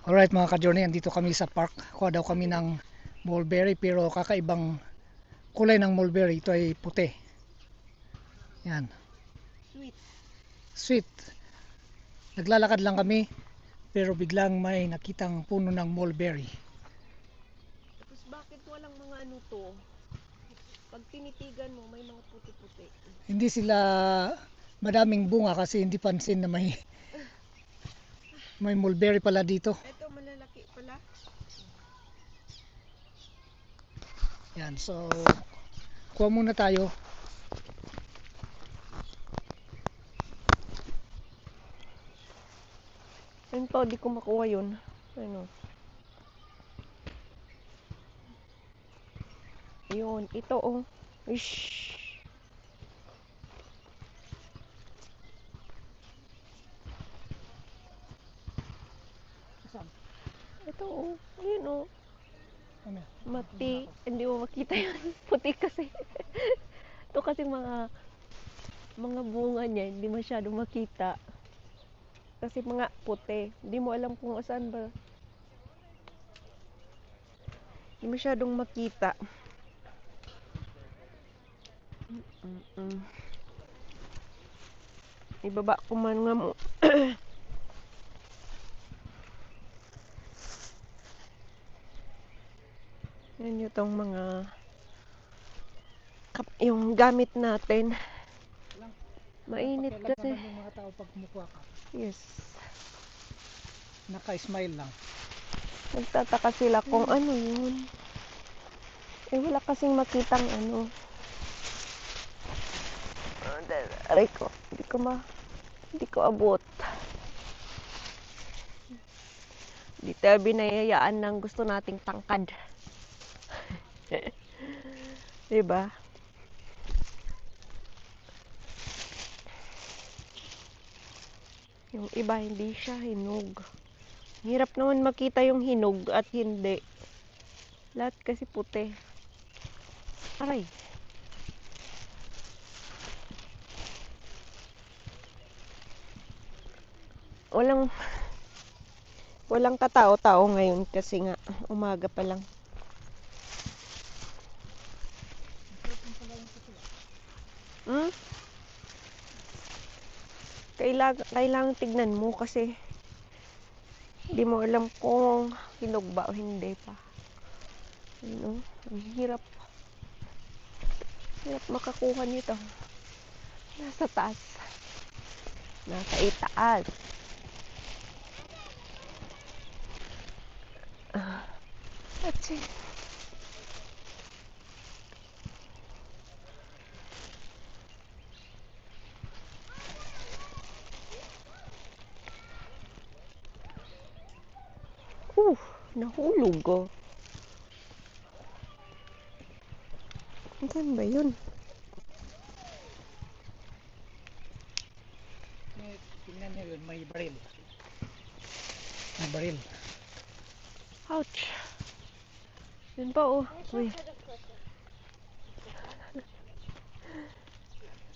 Alright mga ka-journey, andito kami sa park. Kuha daw kami ng mulberry pero kakaibang kulay ng mulberry. Ito ay puti. Yan. Sweet. Sweet. Naglalakad lang kami pero biglang may nakitang puno ng mulberry. Tapos bakit walang mga ano to? Pag tinitigan mo, may mga puti-puti. Hindi sila madaming bunga kasi hindi pansin na may mulberry pala dito. Ito, malalaki pala. Yan, so kuha muna tayo. Ayun pa, di ko makuha yun. Ano? Yun, ito oh. Ish. Saan? Ito oh. Ayun oh. Ano yan? Mati. Hindi mo makita yun. Puti kasi. Ito kasi mga bunga niya, hindi masyado makita. Kasi mga puti. Hindi mo alam kung saan ba. Hindi masyadong makita. Ibaba ko man nga mo. Yan yung mga yung gamit natin. Mainit kasi. Naman yung mga tao pag kumukuha ka. Yes. Naka-smile lang. Nagtataka sila kung ano yun. Eh wala kasing makitang ano. Aray ko. Hindi ko abot. Di tayo binayayaan ng gusto nating tangkad. Diba? Yung iba hindi siya hinog. Hirap naman makita yung hinog at hindi. Lahat kasi puti. Aray. Walang katao-tao ngayon kasi nga umaga pa lang. Hmm? Kailangan tignan mo kasi hindi mo alam kung hinog ba o hindi pa. Ano? Ang hirap. Hirap makakuha nito. Nasa taas. Nasa itaas. That's it. Nahulog oh. Saan ba yun? Tingnan nyo yun, may baril. May baril. Ouch. Yun pa oh. Uy.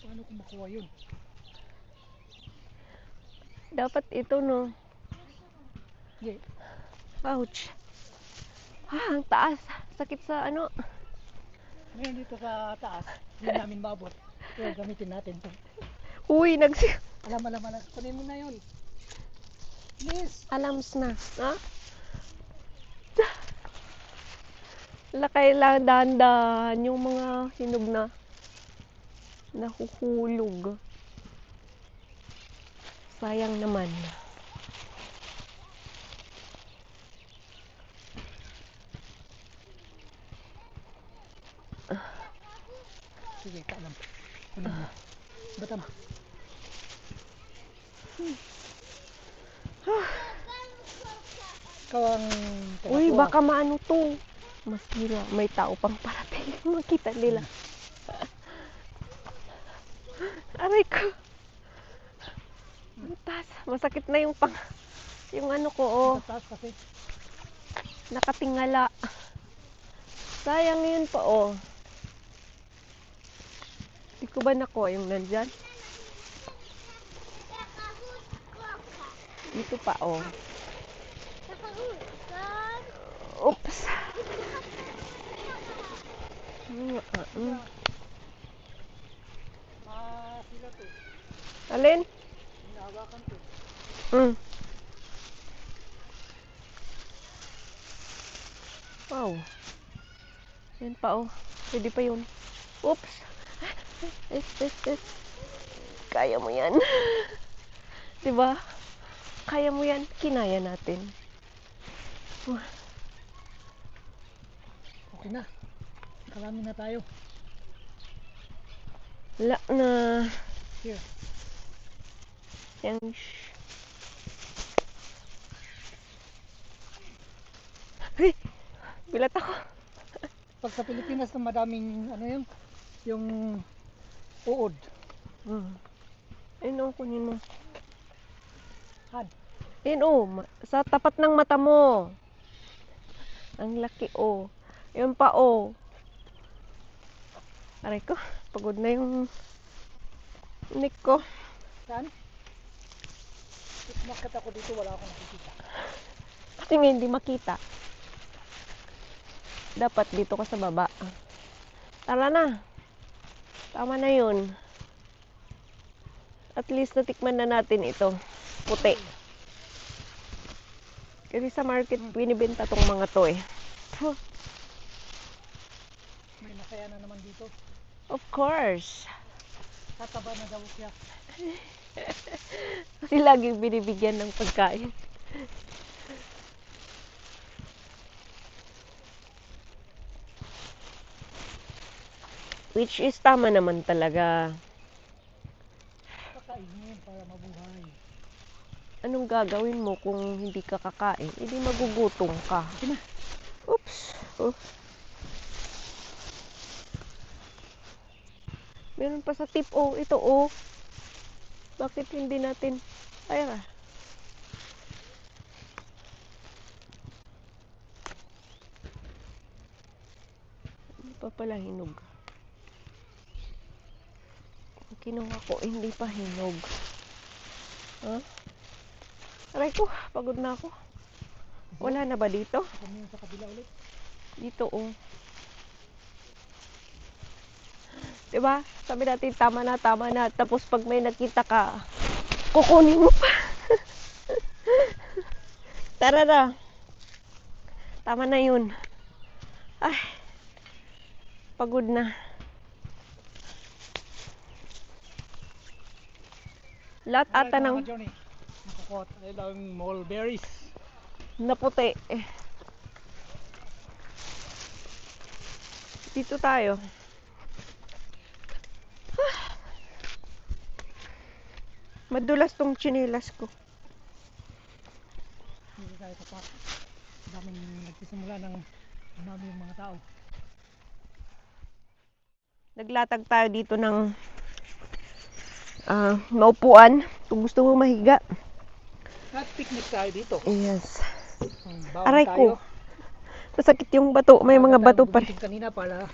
Paano kung makuha yun? Dapat ito no. Hindi. Ouch. Ang taas. Sakit sa ano. Ngayon dito sa taas, hindi namin mabot. Pero gamitin natin ito. Uy, Alam. Kunin mo na yun. Please. alams na. Ha? Kailangan dahan-dahan yung mga hinog na nahuhulog. Sayang naman. Sige, kaalam. Kunin mo. Batam. Ikaw ang Uy, tagakuha. baka maano to. Masira. May tao pang parating. Makita nila. Aray ko. Ang taas. Masakit na yung yung ano ko, oh. Sa taas kasi. Nakatingala. Sayang yun pa, oh. Di ko ba nakuha yung nandyan? Dito pa, oh. Wow. Yan pa oh. Pwede pa yun. Oops. Kaya mo yan. Diba? Kaya mo yan. Kinaya natin. Okay na. Kalami na tayo. Wala na. Here. Yan. Hey! Bilat ako. Pag sa Pilipinas na madaming ano yun, yung uod. Ayun oh, kunin mo. Han. Ayun oh, sa tapat ng mata mo. Ang laki oh. Yun pa oh. Aray ko, pagod na yung neck ko. Saan? Umakyat ako dito, wala akong nakikita. Kasi nga hindi makita. Dapat dito ka sa baba. Tara na. Tama na yun. At least natikman na natin ito. Puti. Kasi sa market, binibenta tong mga to eh. May masaya na naman dito. Of course. Tataba na daw siya. Kasi laging binibigyan ng pagkain. Which is tama naman talaga. Kakainin para mabuhay. Anong gagawin mo kung hindi ka kakain? Hindi magugutom ka. Oops. Oh. Meron pa sa tip. Oh, ito oh. Bakit hindi natin... Ay, hindi pa pala hinog. Kinuha ko, hindi pa hinog. Huh? Aray ko, pagod na ako. Wala na ba dito? Kami sa kabila ulit. Dito oh. Diba? Sabi natin, tama na, tama na. Tapos pag may nakita ka, kukunin mo pa. Tara na. Tama na yun. Ay, pagod na. Lahat ata ng Nakukot. Ay lang mulberries. naputi. Dito tayo. Madulas tong tsinelas ko. Hindi tayo tapat. Daming nagsisimula ng marami yung mga tao. Naglatag tayo dito ng maupuan. Kung gusto mo mahiga. At picnic tayo dito. Yes. Baon Aray tayo. ko. Masakit yung bato. May mga bato pa rin. Kanina para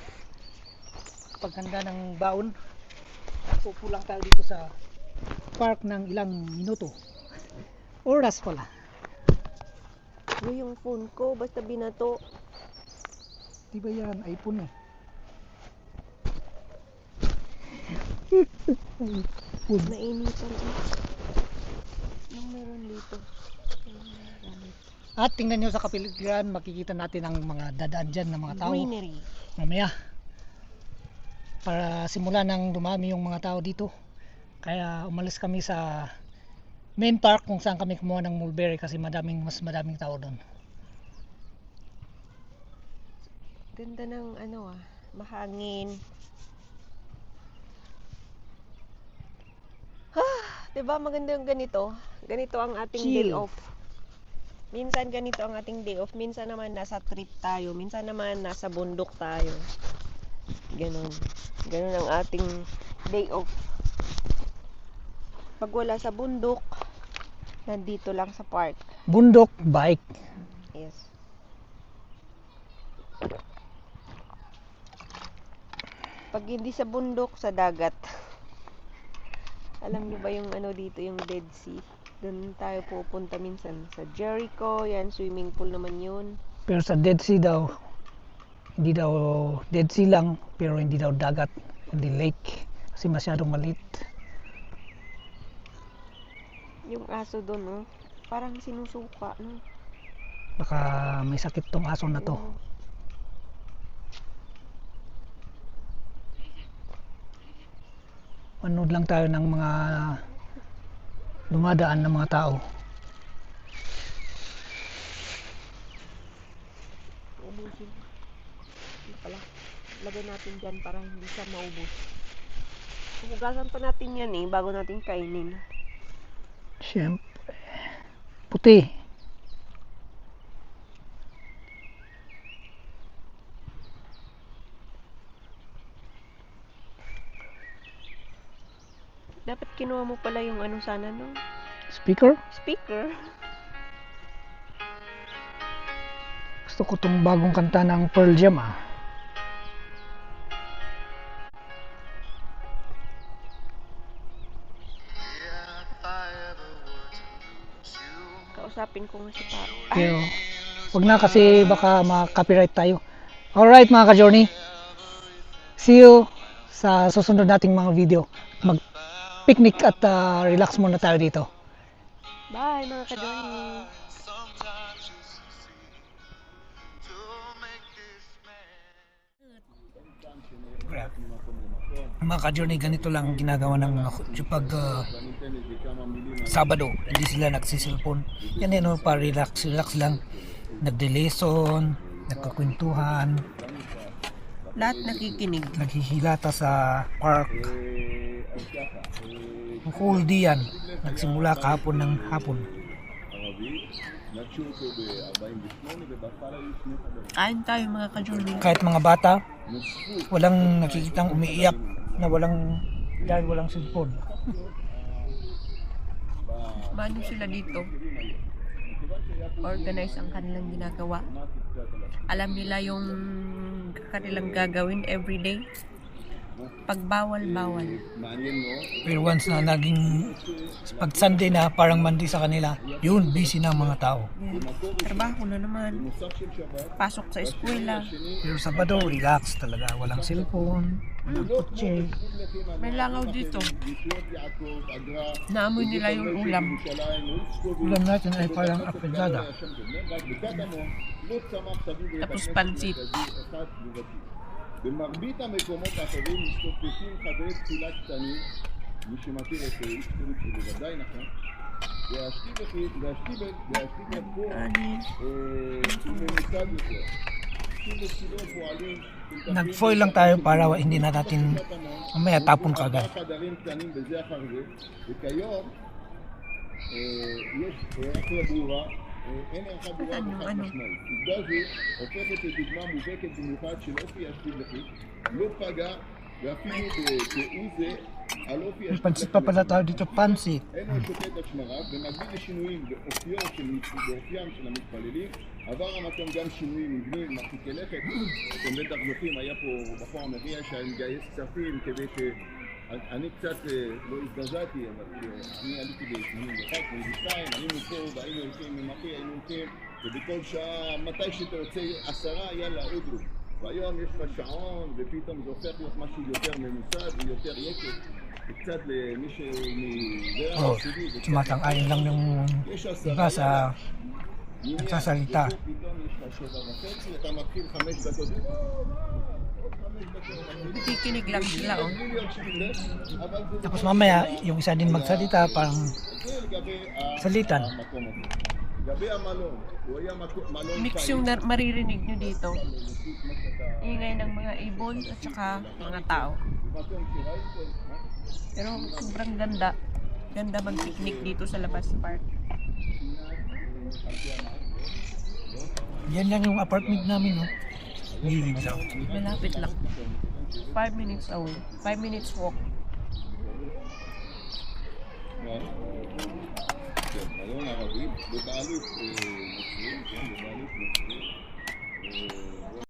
paghanda ng baon. Pupo lang tayo dito sa park ng ilang minuto. Oras pala. Yung phone ko, basta binato. Di ba yan? iPhone eh. Nainitan ko. Yung meron dito. At tingnan nyo sa kapiligiran, makikita natin ang mga dadaan dyan ng mga tao. Greenery. Mamaya. Para simula nang dumami yung mga tao dito. Kaya umalis kami sa main park kung saan kami kumuha ng mulberry kasi mas madaming tao doon. Ganda ng mahangin. Diba maganda yung ganito? Ganito ang ating day Chill. off. Minsan ganito ang ating day off. Minsan naman nasa trip tayo. Minsan naman nasa bundok tayo. Ganon. Ganon ang ating day off. Pag wala sa bundok, nandito lang sa park. Bundok, bike. Yes. Pag hindi sa bundok, sa dagat. Alam niyo ba yung dito, yung Dead Sea? Doon tayo pupunta minsan sa Jericho. Yan, swimming pool naman yun. Pero sa Dead Sea daw, hindi daw Dead Sea lang, pero hindi daw dagat, hindi lake. Kasi masyadong maliit. Yung aso doon, oh. Parang sinusuka, no? Baka may sakit tong aso na to. manood lang tayo ng mga dumadaan ng mga tao. Ubusin. Ito pala. Lagay natin dyan para hindi siya maubos. Hugasan pa natin yan bago natin kainin. Siyempre. Puti. Dapat kinuha mo pala yung sana no? Speaker? Speaker. Gusto ko tong bagong kanta ng Pearl Jam Kausapin ko nga si Papa. Pero wag na kasi baka ma-copyright tayo. Alright mga ka-journey. See you sa susunod nating mga video. Mag-picnic at relax muna tayo dito. Bye mga ka-journey. Mga ka-journey, ganito lang ang ginagawa ng mga pag Sabado, hindi sila nagsisilpon. Yan pa-relax lang. Nagde-lesson, nagkakwentuhan, Lahat nakikinig. naghihilata sa park. Whole day yan. Nagsimula kahapon ng hapon. Kain tayo mga ka-journey. Kahit mga bata, walang nakikitang umiiyak na dahil walang cellphone. Mano sila dito? Organize ang kanilang ginagawa. Alam nila yung kanilang gagawin everyday. Pag bawal. Pero once na naging pag Sunday na parang Monday sa kanila, yun, busy na ang mga tao. Trabaho na naman. Pasok sa eskwela. Pero Sabado, relax talaga. Walang cellphone, walang kotse. May langaw dito. Naamoy nila yung ulam. Ulam natin ay parang apedrada. Tapos pansit. במרבית המקומות האחרים משתופפים חדרי תפילה קטנים, מי שמכיר את איסטורית שלי ודאי נכון, והשתיבט פה ממוקד יותר. שתיבט שלו פועלים Nag-foil lang tayo para hindi na natin mamaya tapon kagad. חדרים קטנים בזה אחר זה, וכיום יש אחרי ברורה אין הערכה ברורה וחד משמעית. עובדה זו הופכת לדוגמה מובהקת במיוחד של אופי השתיבטי, לא פגע ואפילו כהוא זה על אופי May pansit pa pala tayo dito, pansit. אינו שוקט על שמריו, במקביל לשינויים באופיים של המתפללים, עבר המקום גם שינויים מבניים מרחיקי לכת. אתם בטח זוכרים, היה פה בחור המריע שהיה מגייס כספים כדי אני קצת לא הזדעזעתי, אבל אני עליתי ב-81, 82, היינו פה והיינו הולכים עם אחי, היינו הולכים ובכל שעה, מתי שאתה רוצה 10, יאללה, אודרו. והיום יש לך שעון ופתאום זה הופך להיות משהו יותר ממוסד ויותר יקט. קצת למי שמזרע חסידי. Sumasang-ayon lang yung iba sa nagsasalita. פתאום יש לך 7:30, אתה מתחיל 5 דקות. Nakikinig lang sila Tapos mamaya, yung isa din magsalita, parang salitan. לגבי המלון, הוא היה מלון Mix yung maririnig nyo dito. Ingay ng mga ibon at saka mga tao. מקום שראיתם, Pero sobrang ganda. Ganda mag-picnic dito sa labas park. Yan lang yung apartment namin, no? Gilid lang. Malapit lang. 5 minutes away. 5 minutes walk. מלון ערבי, בבעלות נוצרים, בבעלות נוצרים.